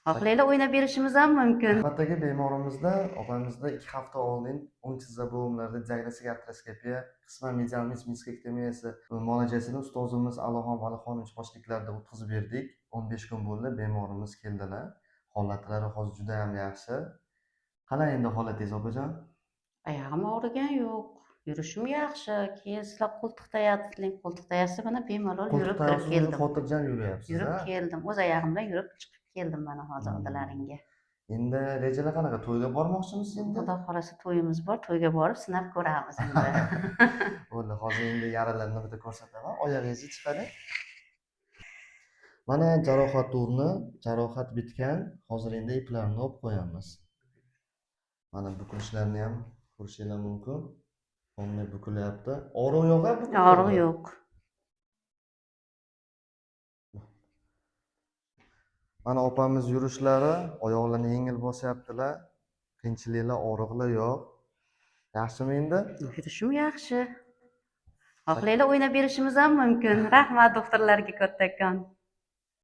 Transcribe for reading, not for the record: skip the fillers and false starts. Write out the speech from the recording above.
Xohlaylar o'ynab berishimiz ham mumkin. Navbatdagi bemorimizda opamizda 2 hafta oldin o'ng tizza bo'g'imlarida diagnostik artroskopiya, qisman medial miskektomiyasi muolajasini ustozimiz Alixon Valixonovich boshchiliklarida o'tkazib berdik. 15 kun bo'ldi, bemorimiz keldilar. Holatlari hozir juda ham yaxshi. Qanday endi holatingiz opajon? Oyog'im og'rigan yo'q. Yurishim yaxshi. Keyin sizlar qo'ltiqda yotding. Qo'ltiqda yotsa mana bemalol yurib kirib keldim. Xotirjam yuryapsiz. Yurib keldim. O'z oyog'im bilan yurib chiqib keldim mana hozir oldalaringga. Endi rejalar qanaqa? To'yga bormoqchimisiz endi? Xudo xolasa to'yimiz bor. To'yga borib sinab ko'ramiz endi. Bo'ldi, hozir endi yaralarni bitta ko'rsataman. Oyog'ingizni chiqaring. Mana jarohat o'rni, jarohat bitgan. Hozir endi iplarni olib qo'yamiz. Mana bukulishlarni ham ko'rishingiz mumkin. Qanday bukilyapti. Og'riq yo'q-a? Og'riq yo'q. Mana opamiz yurishlari, oyoqlarini yengil bosyaptilar. Qiyinchiliklar, og'riqlar yo'q. Yaxshimi endi? Yurishim yaxshi. Xohlaylar o'ynab berishimiz ham mumkin. Rahmat doktorlarga kattakon.